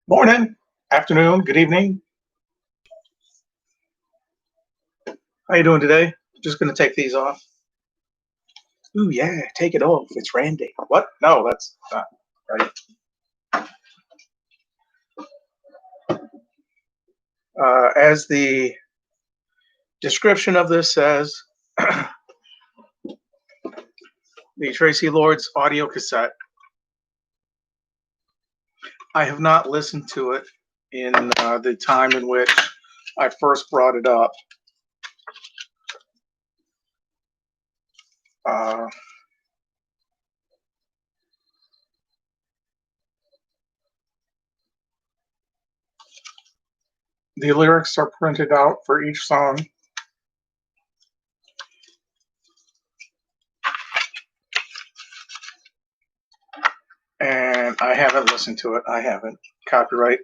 Morning, afternoon, good evening. How you doing today? Just gonna take these off. Ooh, yeah, take it off. It's Randy. What? No, that's not right. As the description of this says, the Traci Lords audio cassette. I have not listened to it in the time in which I first brought it up. Uh, the lyrics are printed out for each song. And I haven't listened to it. I haven't. Copyright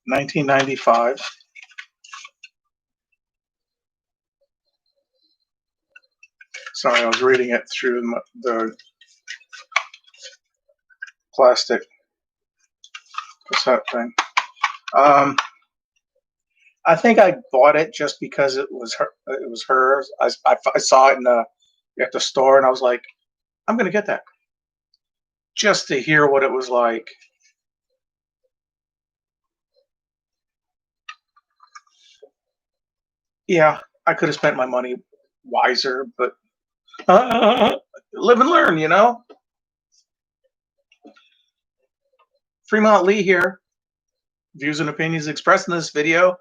1995. Sorry, I was reading it through the plastic cassette thing. I think I bought it just because it was her. It was hers. I saw it at the store, and I was like, I'm gonna get that just to hear what it was like. Yeah, I could have spent my money wiser, but live and learn, you know. Fremont Lee here. Views and opinions expressed in this video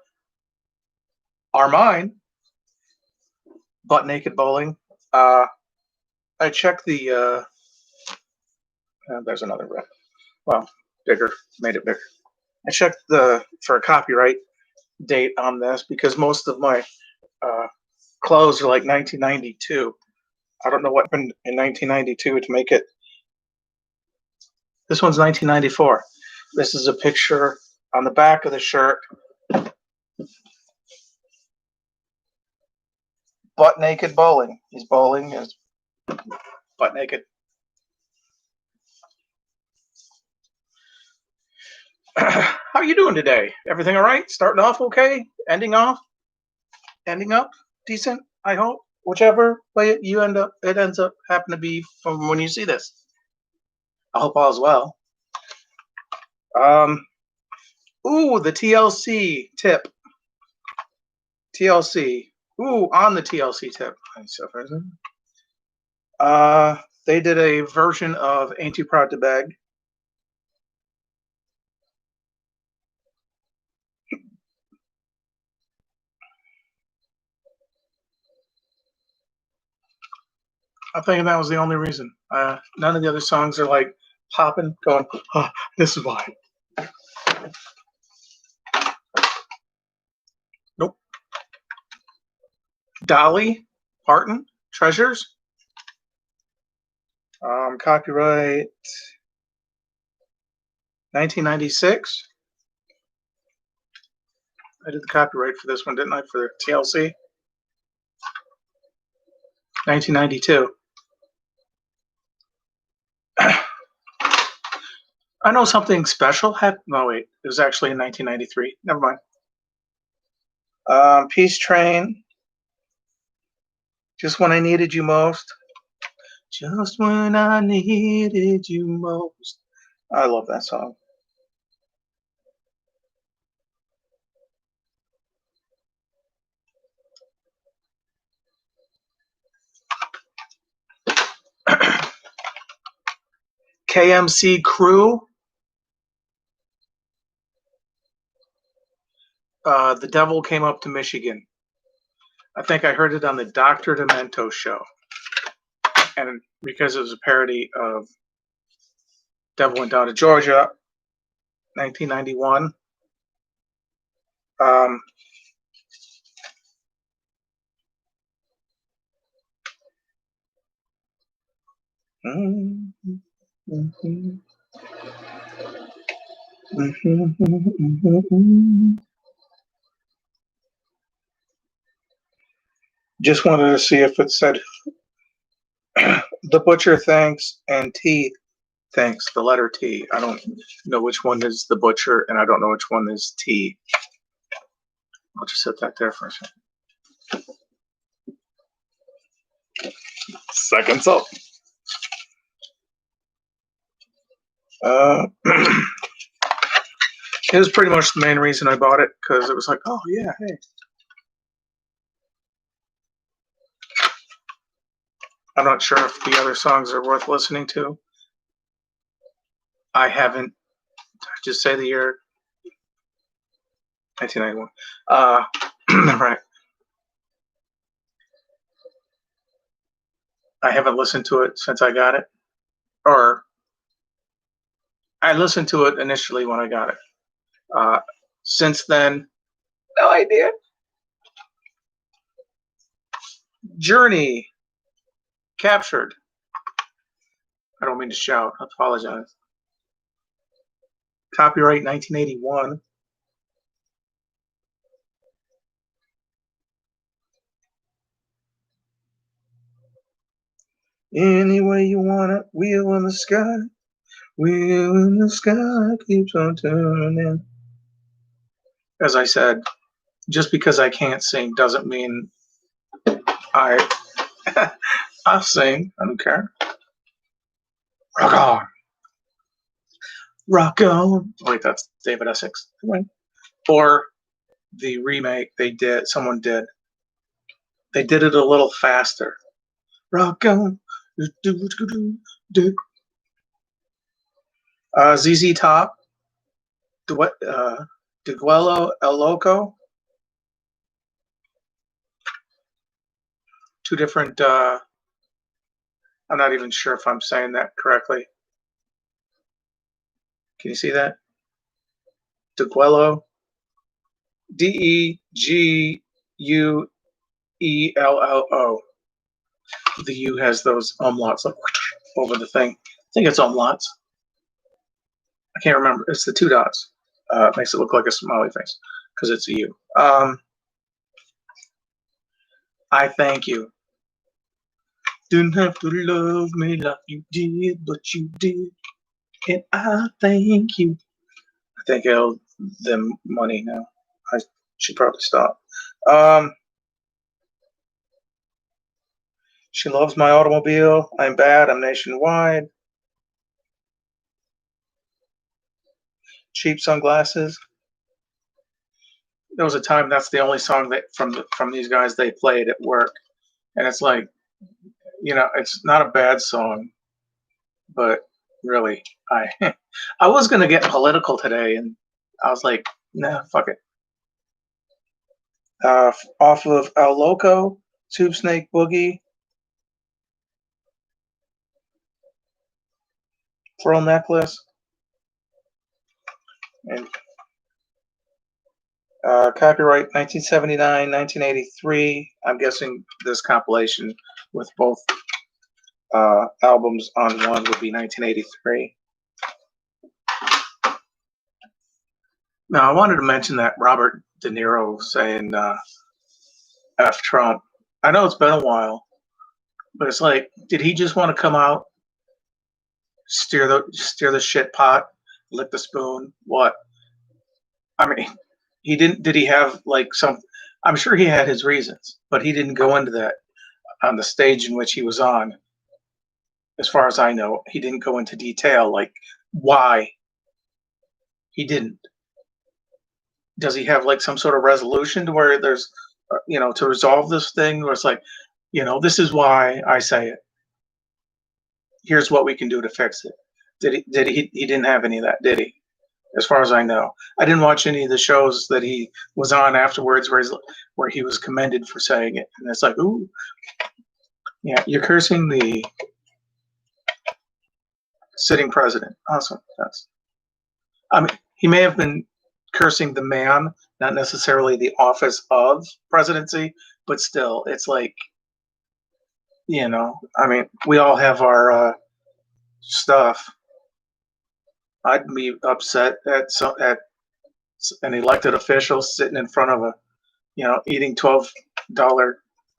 are mine. Butt naked bowling. I checked the. There's another rip. Well, bigger. Made it bigger. I checked for a copyright date on this because most of my clothes are like 1992. I don't know what happened in 1992 to make it. This one's 1994. This is a picture on the back of the shirt. Butt naked bowling. He's bowling. Is butt naked. How you doing today? Everything all right? Starting off okay? Ending up decent, I hope. Whichever way you end up, it ends up happening to be from when you see this. I hope all is well. Ooh, the TLC tip. TLC. Ooh, on the TLC tip. They did a version of Ain't Too Proud to Beg. I'm thinking that was the only reason. None of the other songs are like popping, going, oh, this is why. Nope. Dolly Parton, Treasures. Copyright 1996. I did the copyright for this one, didn't I, for TLC? 1992. I know something special happened. No, wait. It was actually in 1993. Never mind. Peace Train. Just when I needed you most. Just when I needed you most. I love that song. KMC Crew. The Devil Came Up to Michigan. I think I heard it on the Dr. Demento show. And because it was a parody of Devil Went Down to Georgia, 1991. Just wanted to see if it said The Butcher Thanks and Teeth Thanks. The letter T. I don't know which one is the butcher, and I don't know which one is T. I'll just set that there for a second. Seconds up. It was pretty much the main reason I bought it, because it was like, oh yeah, hey. I'm not sure if the other songs are worth listening to. I haven't. Just say the year 1991. Right. I haven't listened to it since I got it, or I listened to it initially when I got it. Since then, no idea. Journey. Captured. I don't mean to shout. I apologize. Copyright 1981. Any way you want it, wheel in the sky. Wheel in the sky keeps on turning. As I said, just because I can't sing doesn't mean I'll sing. I don't care. Rock on. Rock on. Wait, that's David Essex. Right. Or the remake someone did. They did it a little faster. Rock on. ZZ Top. Diguelo El Loco. Two different, I'm not even sure if I'm saying that correctly. Can you see that? Diguelo. Deguello. The U has those umlauts like over the thing. I think it's umlauts. I can't remember. It's the two dots. It makes it look like a smiley face because it's a U. I thank you. Didn't have to love me like you did, but you did. And I thank you. I think I owe them money now. I should probably stop. She loves my automobile. I'm bad. I'm nationwide. Cheap sunglasses. There was a time that's the only song that from these guys they played at work, and it's like, it's not a bad song, but really, I was gonna get political today, and I was like, nah, fuck it. Off of El Loco, Tube Snake Boogie, Pearl Necklace, and copyright 1979, 1983. I'm guessing this compilation with both albums on one would be 1983. Now, I wanted to mention that Robert De Niro saying F Trump. I know it's been a while, but it's like, did he just want to come out, steer the shit pot, lick the spoon? What? I mean, he didn't. Did he have like some? I'm sure he had his reasons, but he didn't go into that on the stage in which he was on. As far as I know, he didn't go into detail like why he didn't. Does he have like some sort of resolution to where there's, to resolve this thing where it's like, this is why I say it. Here's what we can do to fix it. He didn't have any of that, did he? As far as I know, I didn't watch any of the shows that he was on afterwards where he was commended for saying it. And it's like, ooh, yeah, you're cursing the sitting president. Awesome. He may have been cursing the man, not necessarily the office of presidency, but still, it's like, we all have our stuff. I'd be upset at an elected official sitting in front of eating $12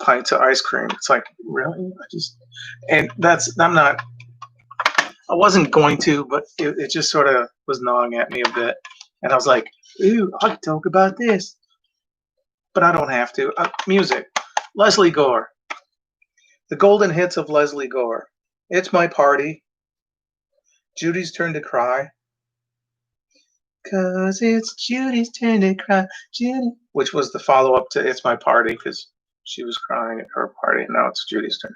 pints of ice cream. It's like, really? I'm not I wasn't going to, but it just sort of was gnawing at me a bit. And I was like, ooh, I could talk about this. But I don't have to. Music. Leslie Gore. The golden hits of Leslie Gore. It's My Party. Judy's Turn to Cry. 'Cause it's Judy's turn to cry, Judy. Which was the follow-up to It's My Party, because she was crying at her party, and now it's Judy's turn.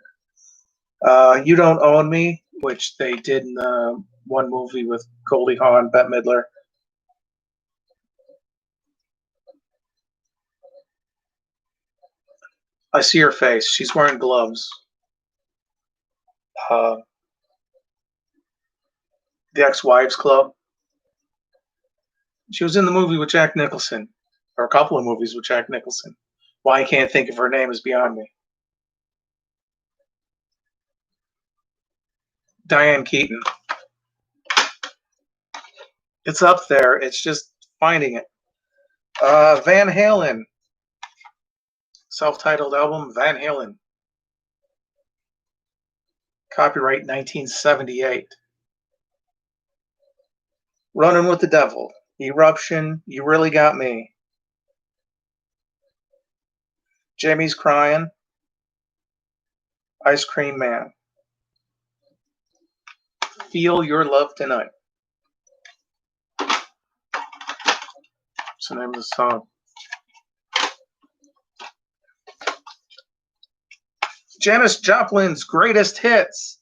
You Don't Own Me, which they did in the one movie with Goldie Hawn, Bette Midler. I See Her Face. She's wearing gloves. The Ex-Wives Club. She was in the movie with Jack Nicholson, or a couple of movies with Jack Nicholson. Why I can't think of her name is beyond me. Diane Keaton. It's up there. It's just finding it. Van Halen. Self-titled album, Van Halen. Copyright 1978. Running with the Devil. Eruption. You Really Got Me. Jamie's Crying. Ice Cream Man. Feel Your Love Tonight. That's the name of the song. Janis Joplin's Greatest Hits.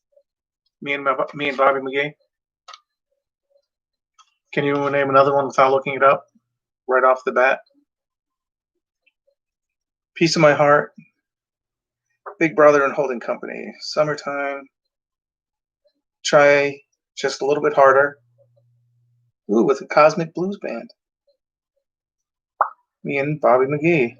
Me and Bobby McGee. Can you name another one without looking it up right off the bat? Piece of My Heart. Big Brother and Holding Company. Summertime. Try Just a Little Bit Harder. Ooh, with a Cosmic Blues Band. Me and Bobby McGee.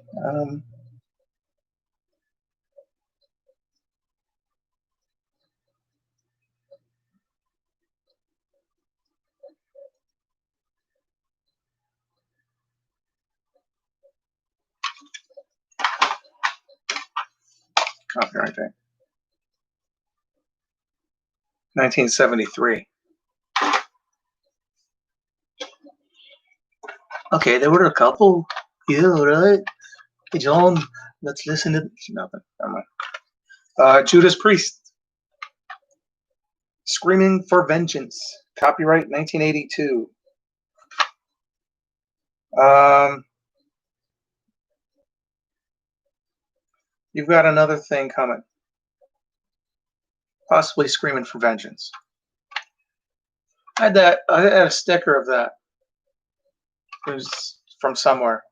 Copyright thing. 1973. Okay, there were a couple. Yeah, right. Hey, John, let's listen to nothing. Never mind. Judas Priest. Screaming for Vengeance. Copyright 1982. You've got another thing coming. Possibly Screaming for Vengeance. I had a sticker of that. It was from somewhere.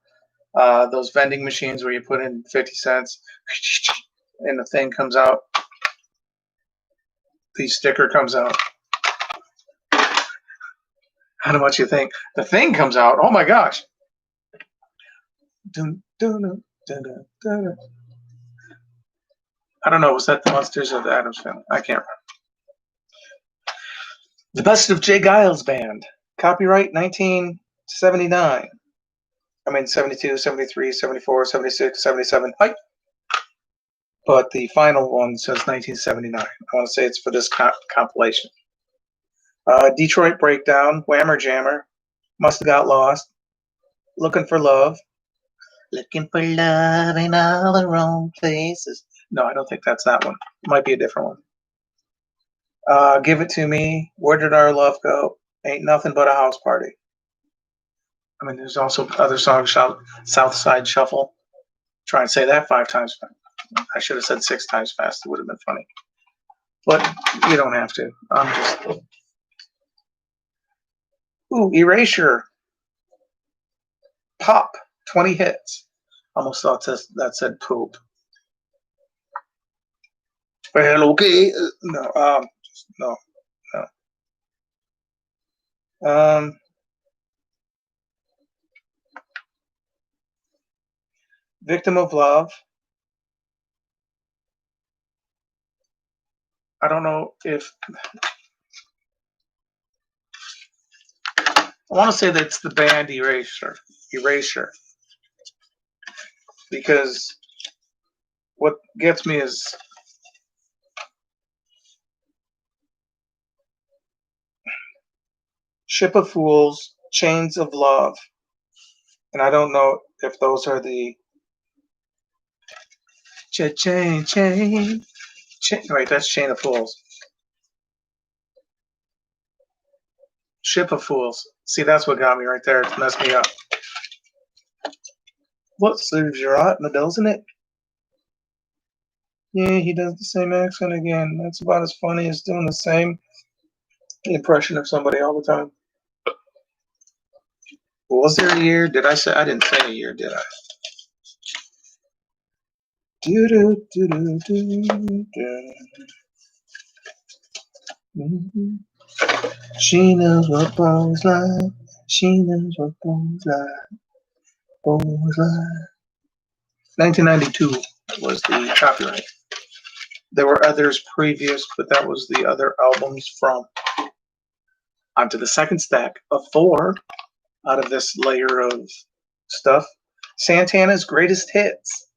Those vending machines where you put in 50 cents and the thing comes out. The sticker comes out. How much you think? The thing comes out. Oh my gosh. Dun, dun, dun, dun, dun, dun. I don't know. Was that the Monsters or the Addams Family? I can't remember. The Best of Jay Giles Band. Copyright 1979. I mean 72, 73, 74, 76, 77. Hi. But the final one says 1979. I want to say it's for this compilation. Detroit Breakdown. Whammer Jammer. Must Have Got Lost. Looking for Love. Looking for love in all the wrong places. No, I don't think that's that one. It might be a different one. Give It to Me. Where Did Our Love Go? Ain't Nothing But a House Party. I mean, there's also other songs. South Side Shuffle. Try and say that 5 times fast. I should have said 6 times fast. It would have been funny. But you don't have to. I'm just... Ooh, Erasure. Pop. 20 hits. Almost thought that said poop. Well, okay. No, no. Victim of Love. I don't know if... I want to say that it's the band Erasure. Because what gets me is Ship of Fools, Chains of Love. And I don't know if those are the chain. Wait, that's Chain of Fools. Ship of Fools. See, that's what got me right there. It messed me up. What serves you right in the doesn't it? Yeah, he does the same accent again. That's about as funny as doing the same impression of somebody all the time. Was there a year? Did I say? I didn't say a year, did I? She knows what boys like. She knows what boys like. Boys like. 1992 was the copyright. There were others previous, but that was the other albums from. Onto the second stack of 4 out of this layer of stuff. Santana's Greatest Hits.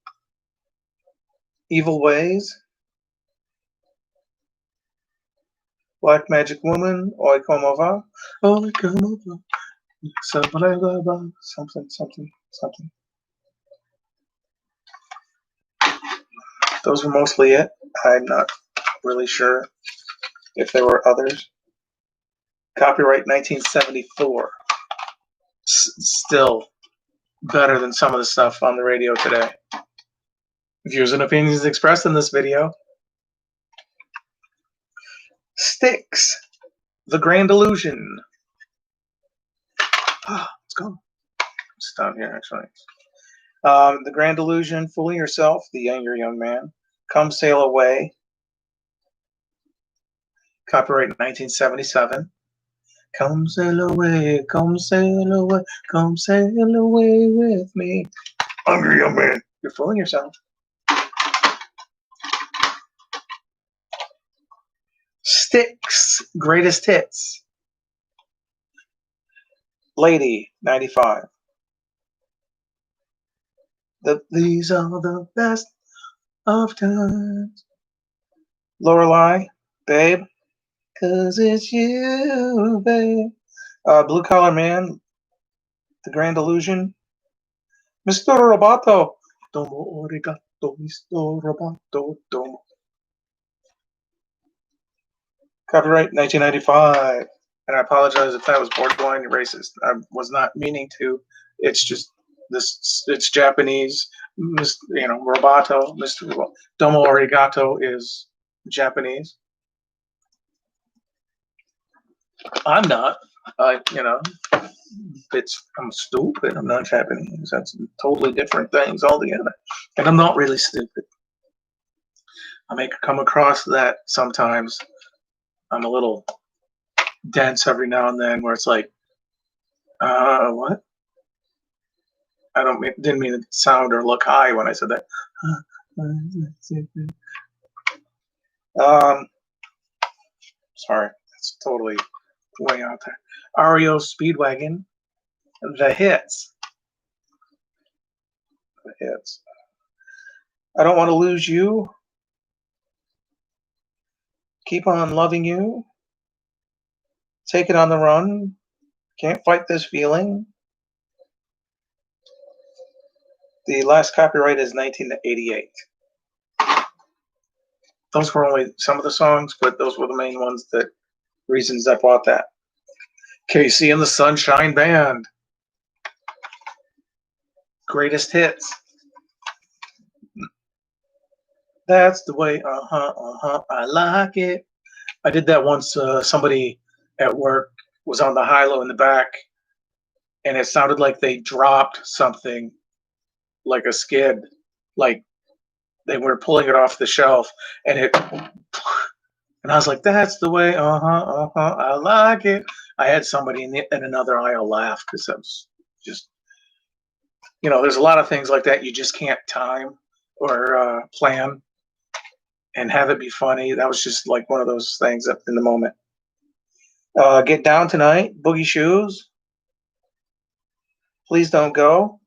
Evil Ways. Black Magic Woman. Oi Como Va. Oi Como Va. Something. Those were mostly it. I'm not really sure if there were others. Copyright 1974. Still better than some of the stuff on the radio today. Views and opinions expressed in this video. Styx, The Grand Illusion. Let's go. It's down here, actually. The Grand Illusion, Fooling Yourself, The Angry Young Man. Come Sail Away. Copyright 1977. Come sail away, come sail away, come sail away with me. Hungry young man. You're fooling yourself. Styx, Greatest Hits. Lady, 95. These are the best of times. Lorelei, Babe, 'cause it's you, babe. Blue Collar Man, The Grand Illusion. Mr. Roboto. Domo arigato, Mr. Roboto, domo. Copyright 1995. And I apologize if that was borderline racist. I was not meaning to. It's just this. It's Japanese. Roboto. Mr. Domo arigato is Japanese. I'm not. I'm stupid. I'm not Japanese. That's totally different things altogether. And I'm not really stupid. I may come across that sometimes. I'm a little dense every now and then, where it's like, what? Didn't mean to sound or look high when I said that. Sorry, that's totally way out there. REO Speedwagon, The Hits. The Hits. I Don't Want to Lose You. Keep On Loving You. Take It on the Run. Can't Fight This Feeling. The last copyright is 1988. Those were only some of the songs, but those were the main ones reasons I bought that. KC and the Sunshine Band. Greatest Hits. That's the way, I like it. I did that once. Somebody at work was on the high-low in the back, and it sounded like they dropped something, like a skid, like they were pulling it off the shelf, and I was like, that's the way, I like it. I had somebody in another aisle laugh, because that was just, there's a lot of things like that you just can't time or plan and have it be funny. That was just like one of those things up in the moment. Get Down Tonight, Boogie Shoes. Please Don't Go.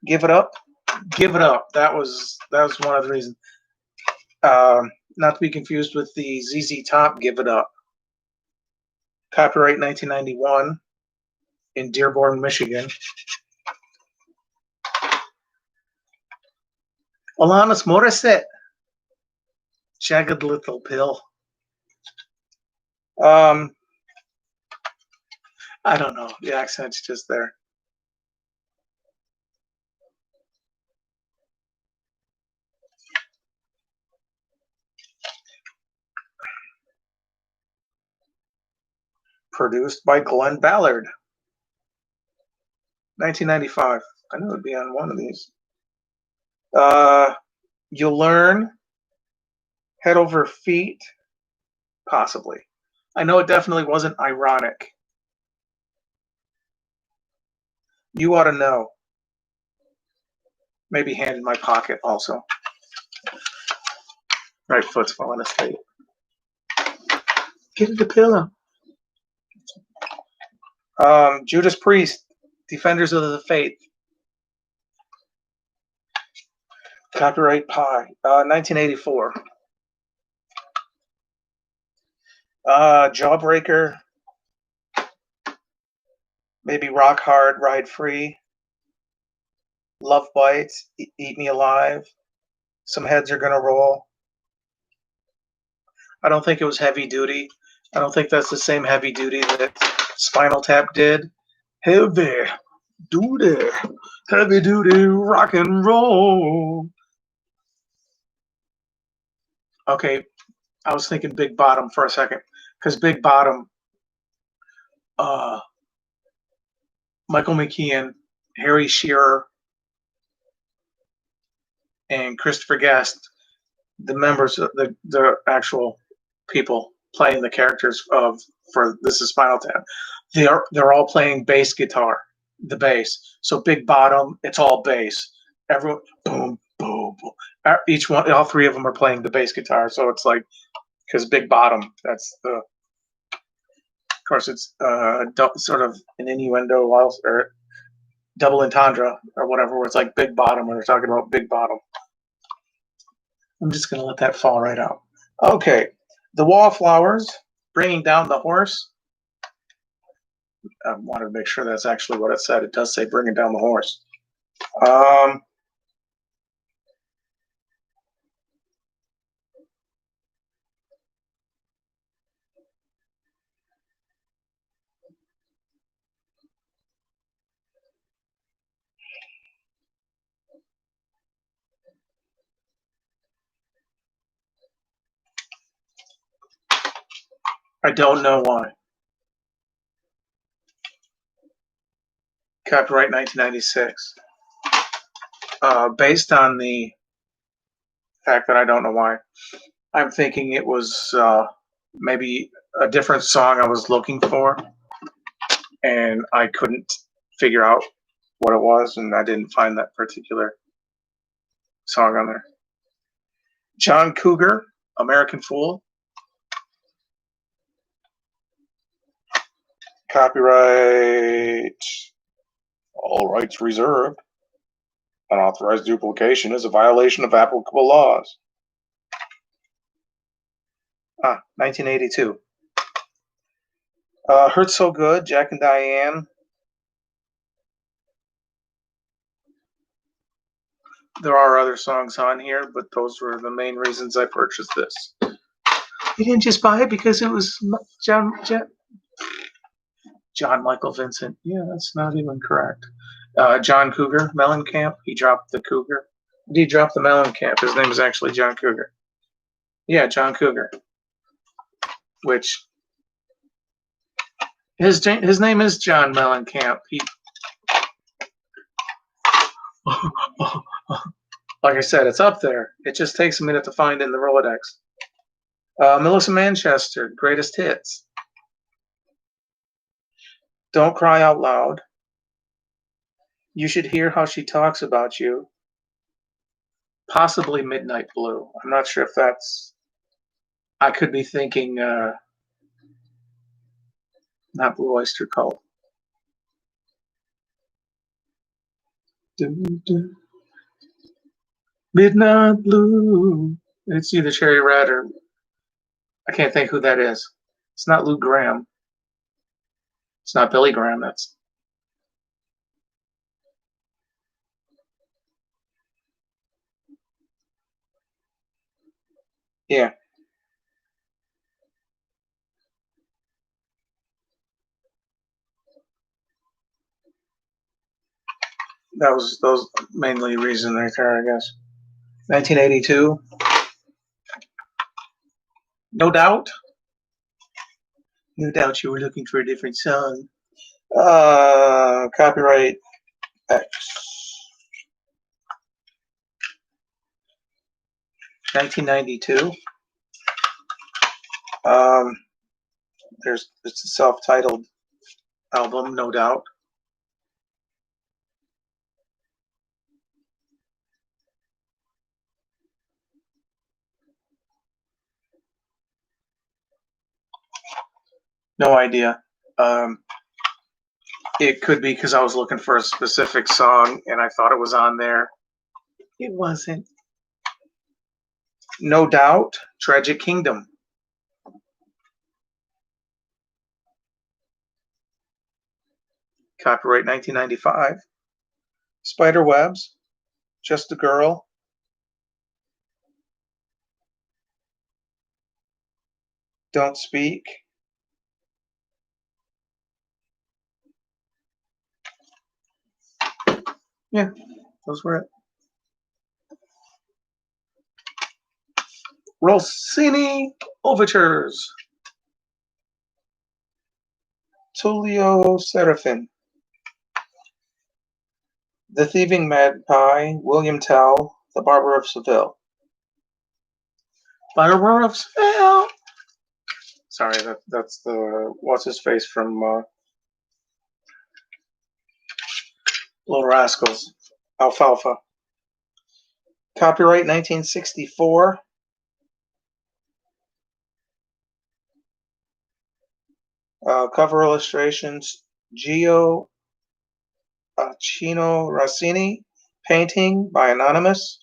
Give It Up. Give It Up. That was one of the reasons. Not to be confused with the ZZ Top Give It Up. Copyright 1991 in Dearborn, Michigan. Alanis Morissette, Jagged Little Pill. I don't know. The accent's just there. Produced by Glenn Ballard. 1995. I know it would be on one of these. You'll Learn. Head Over Feet. Possibly. I know it definitely wasn't ironic. You Ought to Know. Maybe Hand in My Pocket also. Right foot's falling asleep. Get the pillow. Judas Priest, Defenders of the Faith. Copyright Pie, 1984. Jawbreaker. Maybe Rock Hard, Ride Free. Love Bites, Eat Me Alive. Some Heads Are Gonna Roll. I don't think it was Heavy Duty. I don't think that's the same Heavy Duty that Spinal Tap did. Heavy duty, heavy duty rock and roll. Okay, I was thinking Big Bottom for a second, because Big Bottom, Michael McKean, Harry Shearer, and Christopher Guest, the members of the actual people playing the characters for This Is Spinal Tap, they're all playing bass guitar, the bass. So Big Bottom, it's all bass. Everyone, boom, boom, boom. Each one, all three of them are playing the bass guitar. So it's like, because Big Bottom, that's the, of course, it's sort of an innuendo, or double entendre or whatever, where it's like Big Bottom when they're talking about Big Bottom. I'm just going to let that fall right out. Okay. The Wallflowers, Bringing Down the Horse. I wanted to make sure that's actually what it said. It does say Bringing Down the Horse. I don't know why. Copyright 1996. Based on the fact that I don't know why, I'm thinking it was maybe a different song I was looking for, and I couldn't figure out what it was, and I didn't find that particular song on there. John Cougar, American Fool. Copyright, all rights reserved. Unauthorized duplication is a violation of applicable laws. 1982. Hurt So Good, Jack and Diane. There are other songs on here, but those were the main reasons I purchased this. You didn't just buy it because it was John Michael Vincent. Yeah, that's not even correct. John Cougar, Mellencamp. He dropped the Cougar. He dropped the Mellencamp. His name is actually John Cougar. Yeah, John Cougar. Which his name is John Mellencamp. He, like I said, it's up there. It just takes a minute to find in the Rolodex. Melissa Manchester, Greatest Hits. Don't Cry Out Loud. You Should Hear How She Talks About You. Possibly Midnight Blue. I'm not sure if that's... I could be thinking... not Blue Oyster Cult. Midnight Blue. It's either Cherry Red or... I can't think who that is. It's not Lou Graham. It's not Billy Graham. That's yeah. That was those mainly reason right there, I guess. 1982. No doubt. No doubt you were looking for a different song. Copyright X. 1992. It's a self-titled album, no doubt. No idea. It could be because I was looking for a specific song and I thought it was on there. It wasn't. No doubt, Tragic Kingdom. Copyright 1995. Spiderwebs, Just a Girl. Don't Speak. Yeah, those were it. Rossini Overtures. Tullio Serafin. The Thieving Magpie, William Tell, The Barber of Seville. Barber of Seville. Sorry, that's the what's his face from Little Rascals. Alfalfa. Copyright 1964. Cover illustrations Gio Chino Rossini. Painting by Anonymous.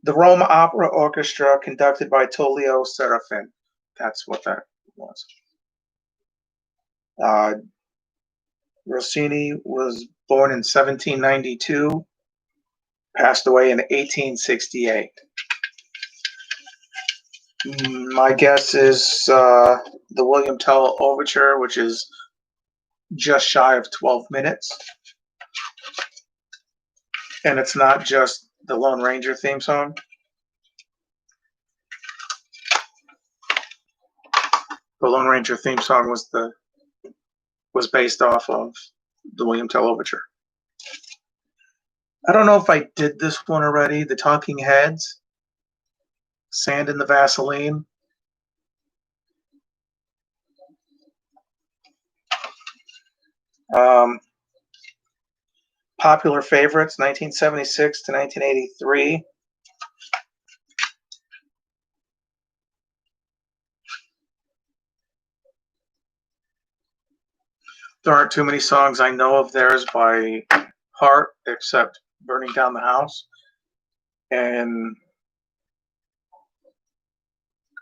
The Rome Opera Orchestra conducted by Tullio Serafin. That's what that was. Rossini was born in 1792, passed away in 1868. My guess is the William Tell Overture, which is just shy of 12 minutes. And it's not just the Lone Ranger theme song. The Lone Ranger theme song was based off of the William Tell Overture. I don't know if I did this one already. The Talking Heads, Sand in the Vaseline. Popular favorites, 1976 to 1983. There aren't too many songs I know of theirs by heart, except Burning Down the House. And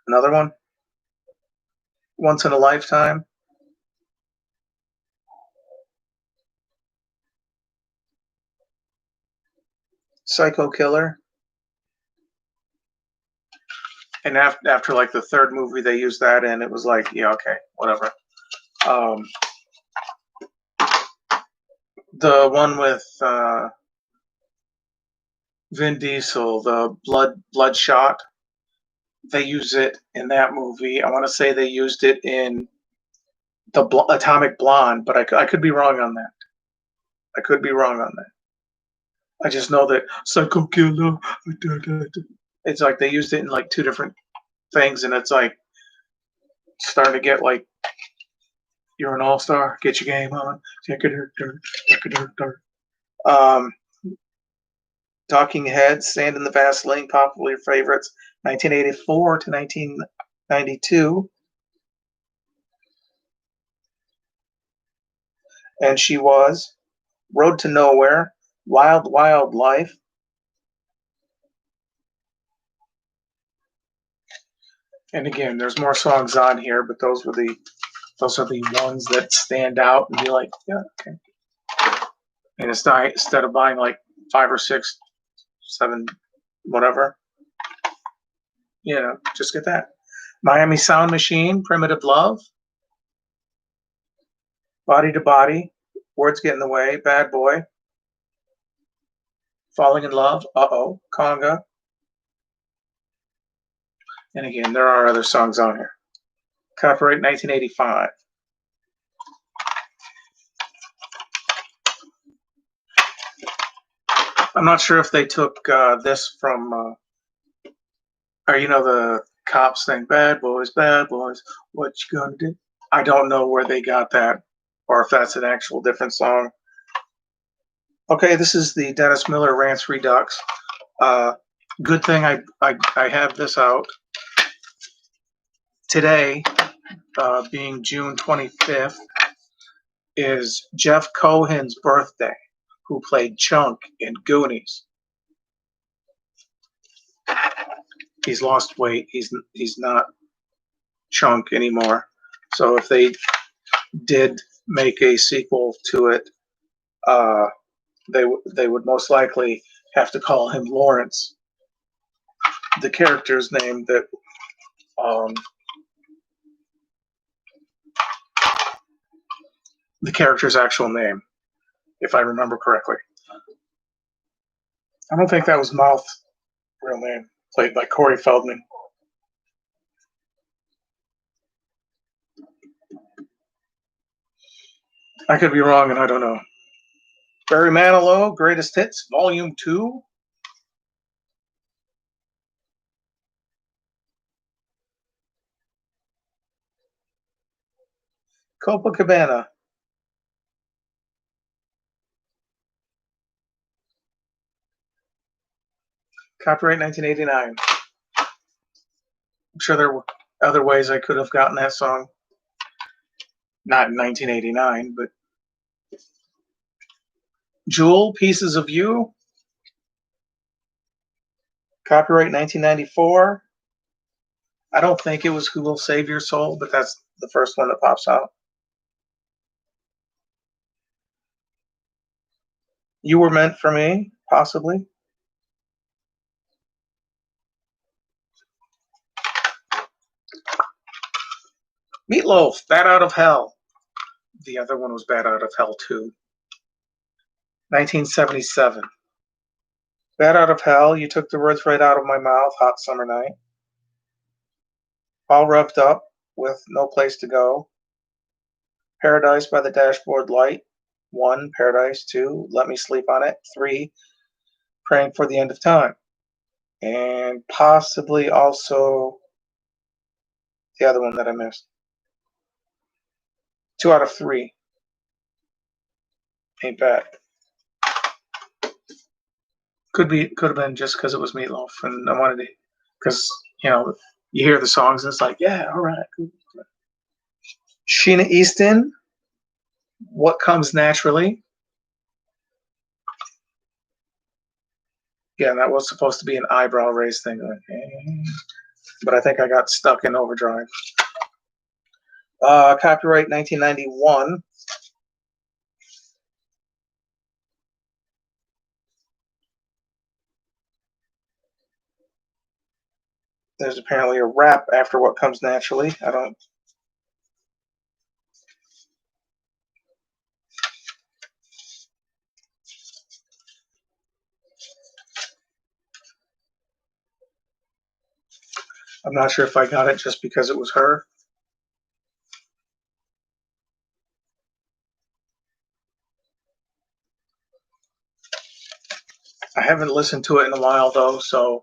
another one, Once in a Lifetime. Psycho Killer. And after like the third movie, they used that, and it was like, yeah, okay, whatever. The one with Vin Diesel, the Bloodshot. They use it in that movie. I want to say they used it in the Atomic Blonde, but I could be wrong on that. I could be wrong on that. I just know that Psycho Killer. It's like they used it in like two different things, and it's like starting to get like you're an all-star. Get your game on. Talking Heads, Sand in the Vaseline, popular favorites, 1984 to 1992. And she was Road to Nowhere, Wild Wild Life, And again, there's more songs on here, but those are the ones that stand out and be like, yeah, okay. And it's not, instead of buying like 5 or 6, 7, whatever, just get that. Miami Sound Machine, Primitive Love, Body to Body, Words Get in the Way, Bad Boy, Falling in Love, Uh-Oh, Conga. And again, there are other songs on here. Copyright 1985. I'm not sure if they took this from, or the cops thing, bad boys, what you gonna do? I don't know where they got that, or if that's an actual different song. Okay, this is the Dennis Miller Rants Redux. Good thing I have this out today, being June 25th, is Jeff Cohen's birthday, who played Chunk in Goonies. He's lost weight. He's not Chunk anymore. So if they did make a sequel to it, they would most likely have to call him Lawrence, the character's name that the character's actual name, if I remember correctly. I don't think that was Mouth's real name, played by Corey Feldman. I could be wrong, and I don't know. Barry Manilow, Greatest Hits, Volume 2. Copacabana. Copyright 1989. I'm sure there were other ways I could have gotten that song. Not in 1989, but Jewel, Pieces of You. Copyright 1994. I don't think it was Who Will Save Your Soul, but that's the first one that pops out. You Were Meant for Me, possibly. Meatloaf, Bat Out of Hell. The other one was Bat Out of Hell too. 1977. Bat Out of Hell, You Took the Words Right Out of My Mouth, Hot Summer Night. All Revved Up with No Place to Go. Paradise by the Dashboard Light. 1, Paradise. 2, Let Me Sleep on It. 3, Praying for the End of Time. And possibly also the other one that I missed. 2 out of 3. Ain't bad. Could have been just because it was Meatloaf, and I wanted to, because you hear the songs and it's like, yeah, all right. Sheena Easton, What Comes Naturally. Yeah, that was supposed to be an eyebrow raise thing, but I think I got stuck in overdrive. Copyright 1991. There's apparently a rap after What Comes Naturally. I'm not sure if I got it just because it was her. I haven't listened to it in a while though, so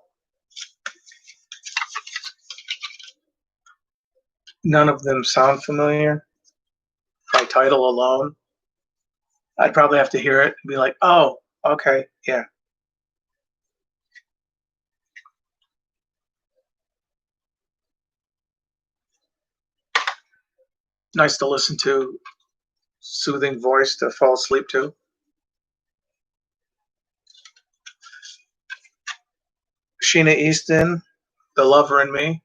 none of them sound familiar by title alone. I'd probably have to hear it and be like, oh, okay, yeah. Nice to listen to, soothing voice to fall asleep to. Sheena Easton, The Lover in Me.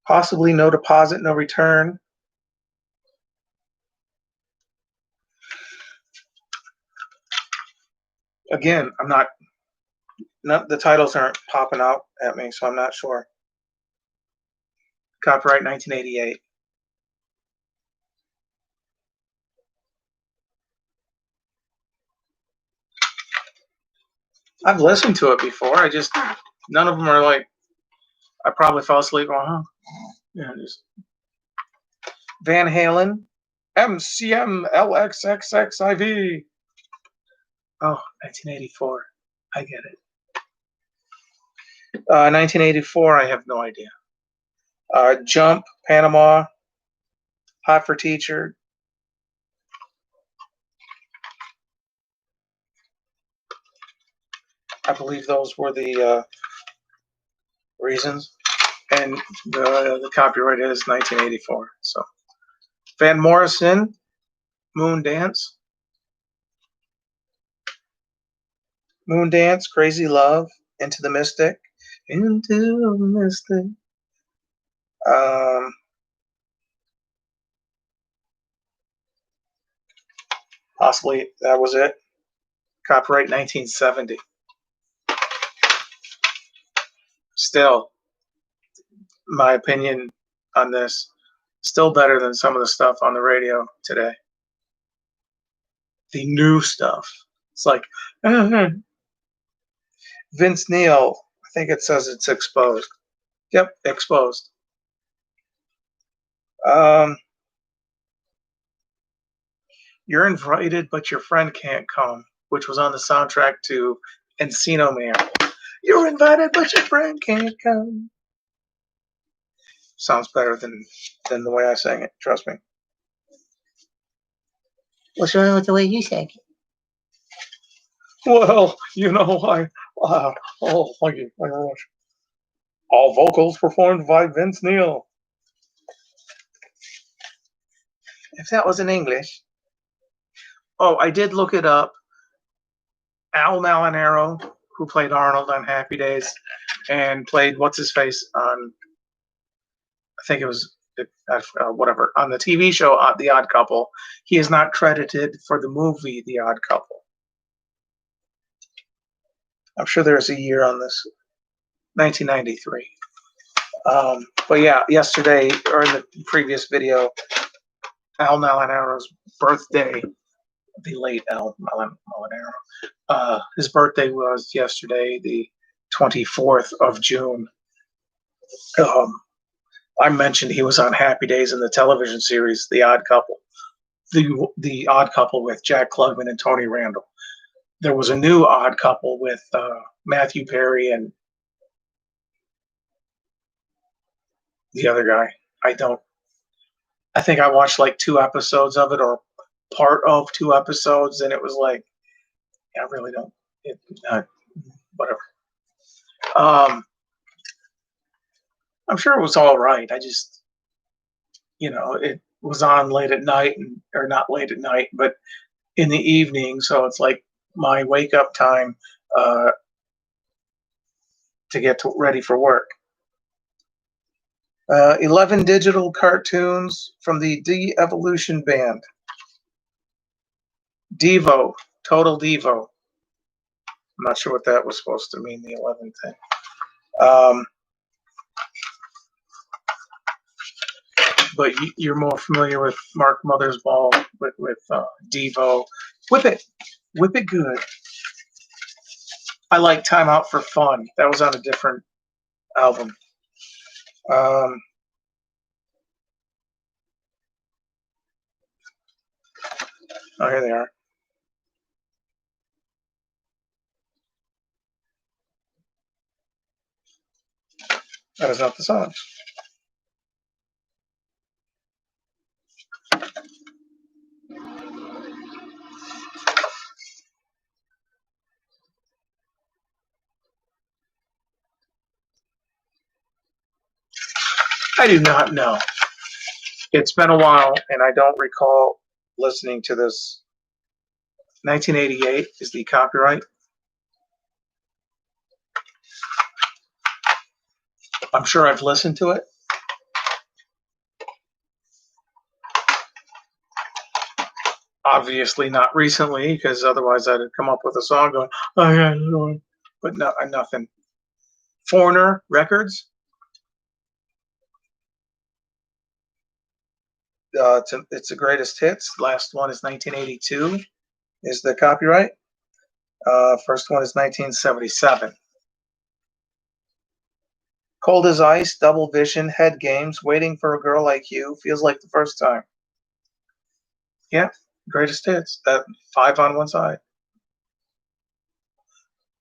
Possibly no deposit, no return. Again, I'm not the titles aren't popping out at me, so I'm not sure. Copyright 1988. I've listened to it before. None of them are like, I probably fell asleep on, huh? Yeah, just Van Halen, MCM LXXXIV. Oh, 1984. I get it. 1984, I have no idea. Jump, Panama, Hot for Teacher. I believe those were the reasons. And the copyright is 1984. So, Van Morrison, Moon Dance. Moon Dance, Crazy Love, Into the Mystic. Into the Mystic. Possibly that was it. Copyright 1970. Still, my opinion on this, still better than some of the stuff on the radio today. The new stuff. It's like, Vince Neil, I think it says it's exposed. Yep, exposed. You're invited, but your friend can't come, which was on the soundtrack to Encino Man. You're invited, but your friend can't come. Sounds better than the way I sang it. Trust me. What's wrong with the way you sang it? Well, you know, oh, thank you very much. All vocals performed by Vince Neil. If that was in English. Oh, I did look it up. Al Malinaro, who played Arnold on Happy Days, and played what's his face on, I think it was whatever, on the TV show The Odd Couple. He is not credited for the movie The Odd Couple. I'm sure there's a year on this, 1993. But yeah, yesterday, or in the previous video, Al Malinaro's birthday, the late Al Malinaro, his birthday was yesterday, the 24th of June. I mentioned he was on Happy Days in the television series The Odd Couple, the Odd Couple with Jack Klugman and Tony Randall. There was a new Odd Couple with Matthew Perry and the other guy. I think I watched like 2 episodes of it, or part of 2 episodes, and it was like, I really don't. Whatever. I'm sure it was all right. I just, it was on late at night, or not late at night, but in the evening. So it's like my wake up time to get ready for work. 11 digital cartoons from the De-Evolution Band. Devo, Total Devo. I'm not sure what that was supposed to mean, the 11 thing. But you're more familiar with Mark Mothersbaugh with Devo. Whip It Good. I like Time Out for Fun. That was on a different album. Oh, here they are. That is not the song. I do not know. It's been a while, and I don't recall listening to this. 1988 is the copyright. I'm sure I've listened to it, Obviously not recently, because otherwise I'd have come up with a song going, oh yeah, but no, nothing. Foreigner Records. It's the greatest hits. Last one is 1982. Is the copyright. First one is 1977. Cold as Ice, Double Vision, Head Games, Waiting for a Girl Like You, Feels Like the First Time. Yeah, greatest hits. That 5 on one side.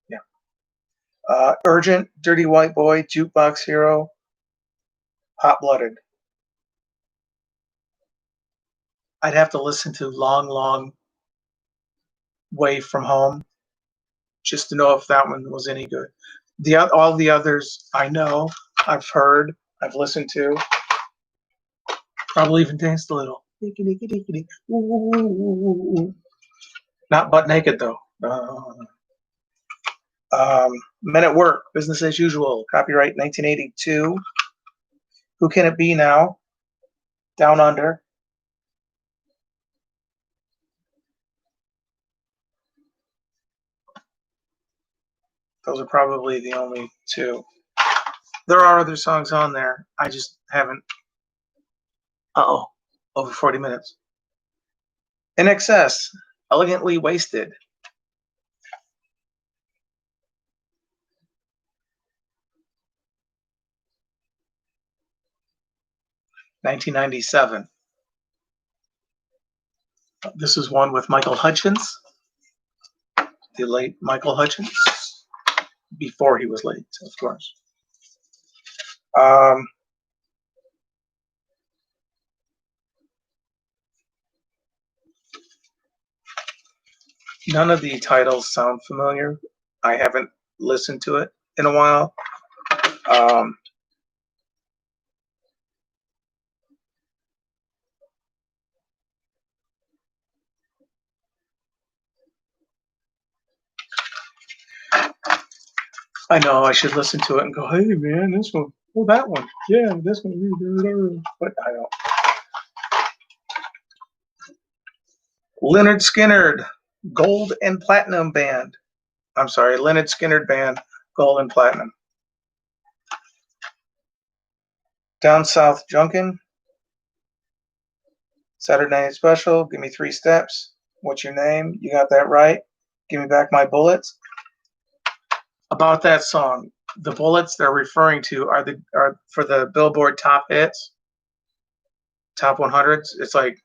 Yeah. Urgent, Dirty White Boy, Jukebox Hero, Hot Blooded. I'd have to listen to Long, Long Way from Home just to know if that one was any good. All the others I know, I've heard, I've listened to, probably even danced a little. Not butt naked though. Men at Work, Business as Usual, copyright 1982. Who Can It Be Now? Down Under. Those are probably the only two. There are other songs on there. I just haven't. Over 40 minutes. In Excess, Elegantly Wasted. $1997. This is one with Michael Hutchence, the late Michael Hutchence, before he was late, of course. None of the titles sound familiar. I haven't listened to it in a while. I know I should listen to it and go, hey man, this one, oh that one, yeah, this one, but I don't. Lynyrd Skynyrd, Gold and Platinum Band. I'm sorry, Lynyrd Skynyrd Band, Gold and Platinum. Down South Junkin', Saturday Night Special, Give Me 3 Steps, What's Your Name? You Got That Right, Give Me Back My Bullets. About that song, the bullets they're referring to are for the Billboard top hits, top 100s. It's like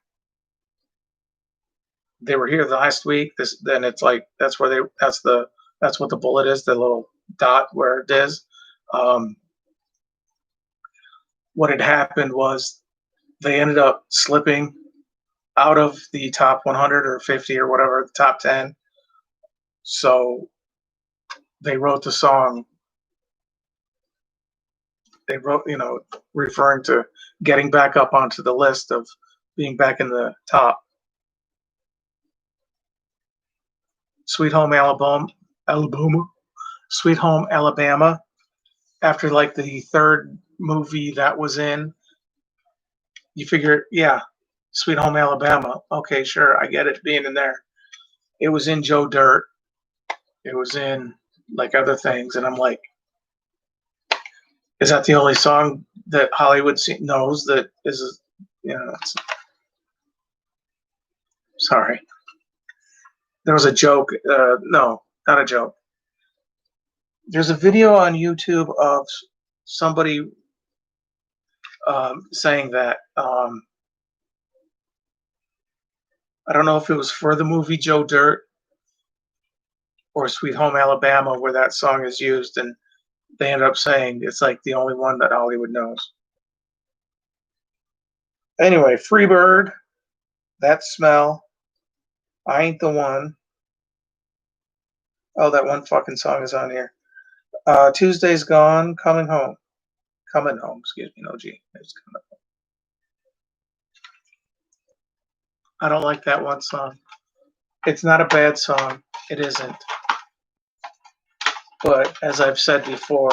they were here last week. Then it's like that's what the bullet is, the little dot where it is. What had happened was they ended up slipping out of the top 100 or 50 or whatever, the top 10. So they wrote the song. They wrote, referring to getting back up onto the list of being back in the top. Sweet Home Alabama. Sweet Home Alabama. After like the third movie that was in, you figure, yeah, Sweet Home Alabama. Okay, sure, I get it being in there. It was in Joe Dirt. It was in like other things, and I'm like, is that the only song that Hollywood knows that is, sorry. There was a joke. No, not a joke. There's a video on YouTube of somebody saying that. I don't know if it was for the movie Joe Dirt or Sweet Home Alabama where that song is used, and they ended up saying it's like the only one that Hollywood knows. Anyway, Freebird, That Smell, I Ain't the One. Oh, that one fucking song is on here. Tuesday's Gone, Coming Home. Coming Home, excuse me, no G. It's coming home. I don't like that one song. It's not a bad song. It isn't. But as I've said before,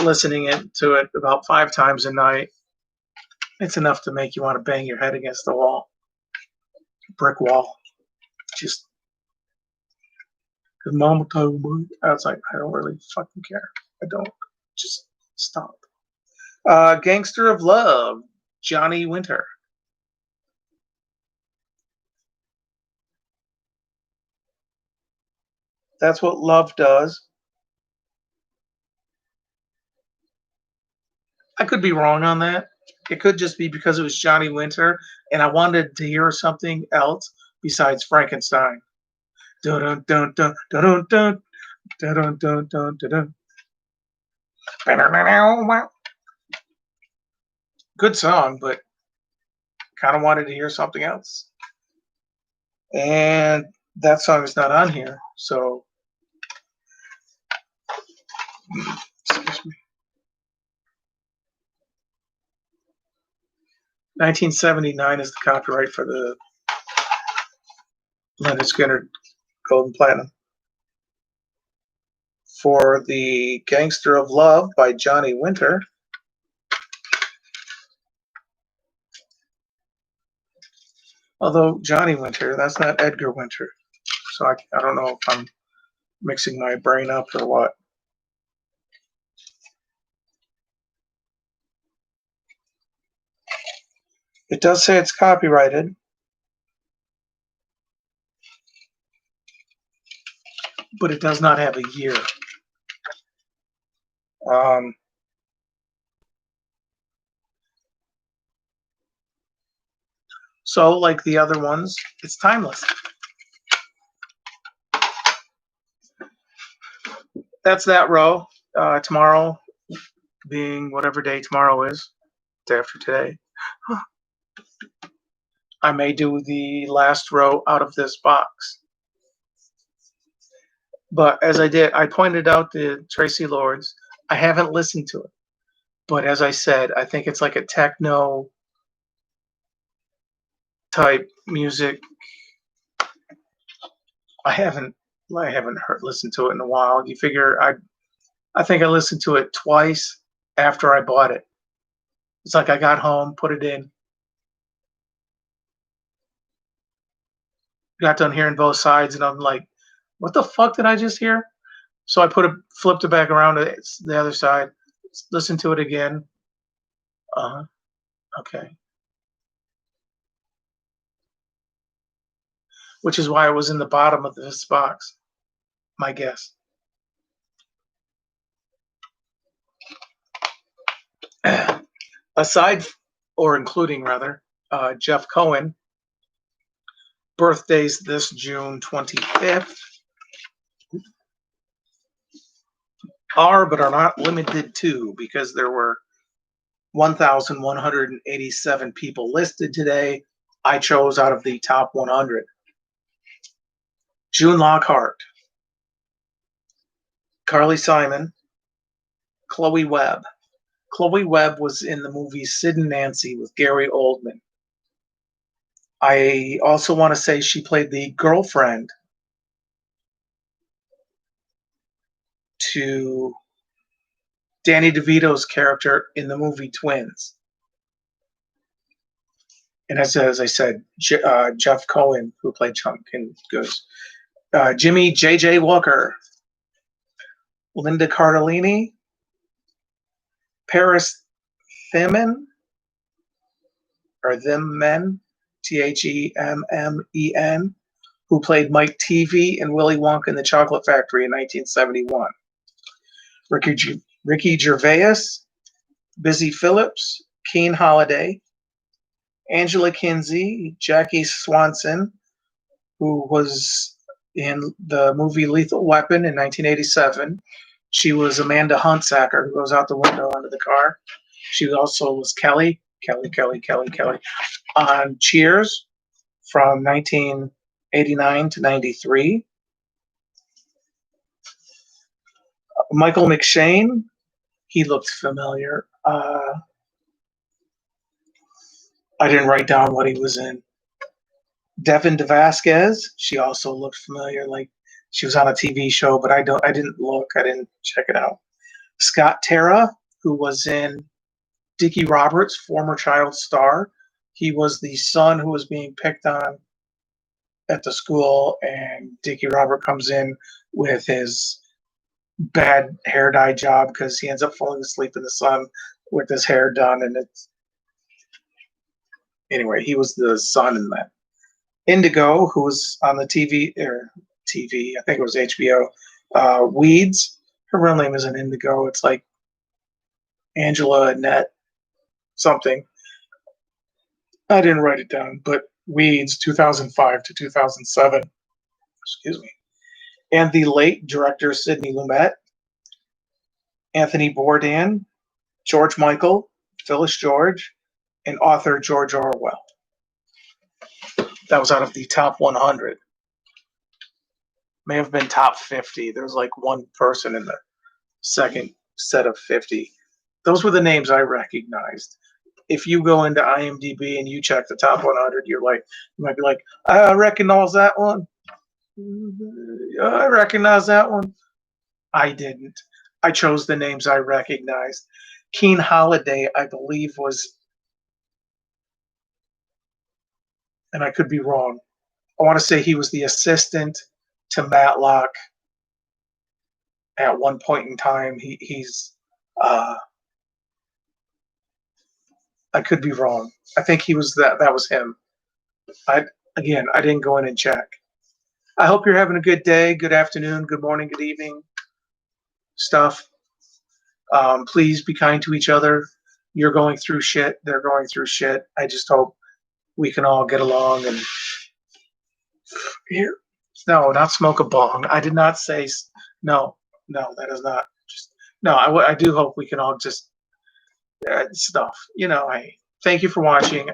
listening to it about 5 times a night, it's enough to make you want to bang your head against the wall. brick wall. Just because Mama told me. I was like, I don't really fucking care. I don't. Just stop. Gangster of Love, Johnny Winter. That's what love does. I could be wrong on that. It could just be because it was Johnny Winter, and I wanted to hear something else besides Frankenstein. Dun dun dun dun dun dun dun dun dun dun dun. Good song, but kind of wanted to hear something else. And that song is not on here, so excuse me. 1979 is the copyright for the Leonard Skinner Golden Platinum. For the Gangster of Love by Johnny Winter, although Johnny Winter, that's not Edgar Winter. So I don't know if I'm mixing my brain up or what. It does say it's copyrighted, but it does not have a year. So, like the other ones, it's timeless. That's that row. Tomorrow, being whatever day tomorrow is, day after today, I may do the last row out of this box. But as I pointed out the Traci Lords. I haven't listened to it. But as I said, I think it's like a techno type music. I haven't listened to it in a while. You figure I think I listened to it twice after I bought it. It's like I got home, put it in, got done hearing both sides, and I'm like, what the fuck did I just hear? So I flipped it back around to the other side, listened to it again. Okay. Which is why it was in the bottom of this box. My guess. Aside, or including rather, Jeff Cohen, birthdays this June 25th, but are not limited to, because there were 1,187 people listed today. I chose out of the top 100. June Lockhart, Carly Simon, Chloe Webb. Chloe Webb was in the movie Sid and Nancy with Gary Oldman. I also want to say she played the girlfriend to Danny DeVito's character in the movie Twins. And as I said, Jeff Cohen, who played Chunkin Goose. Jimmy J.J. Walker, Linda Cardellini, Paris Themen, or Themen, Themen, who played Mike Teavee and Willy Wonka in the Chocolate Factory in 1971. Ricky Gervais, Busy Phillips, Keen Holiday, Angela Kinsey, Jackie Swanson, who was in the movie Lethal Weapon in 1987. She was Amanda Huntsacker, who goes out the window onto the car. She also was Kelly on Cheers from 1989 to 93. Michael McShane, he looked familiar. I didn't write down what he was in. Devin DeVasquez, she also looked familiar, like she was on a TV show, but I didn't look. I didn't check it out. Scott Terra, who was in Dickie Roberts, former child star. He was the son who was being picked on at the school, and Dickie Robert comes in with his bad hair dye job because he ends up falling asleep in the sun with his hair done, and it's anyway. He was the son in that. Indigo, who was on the TV, I think it was HBO. Weeds. Her real name isn't Indigo. It's like Angela Annette something. I didn't write it down, but Weeds, 2005 to 2007. Excuse me. And the late director Sidney Lumet, Anthony Bourdain, George Michael, Phyllis George, and author George Orwell. That was out of the top 100. May have been top 50. There was like one person in the second set of 50. Those were the names I recognized. If you go into IMDb and you check the top 100, you might be like, I recognize that one. I recognize that one. I didn't. I chose the names I recognized. Keen Holiday, I believe, was, and I could be wrong, I want to say he was the assistant to Matlock at one point in time. He's I could be wrong. I think he was that was him. I didn't go in and check. I hope you're having a good day, good afternoon, good morning, good evening stuff. Please be kind to each other. You're going through shit. They're going through shit. I just hope we can all get along and here. No, not smoke a bong. I did not say no. That is not just no. I do hope we can all just stuff. I thank you for watching.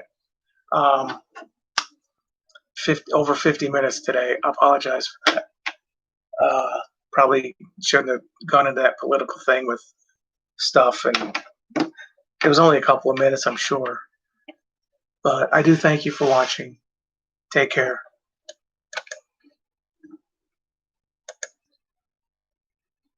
50 minutes today. I apologize for that. Probably shouldn't have gone into that political thing with stuff, and it was only a couple of minutes, I'm sure. But I do thank you for watching. Take care.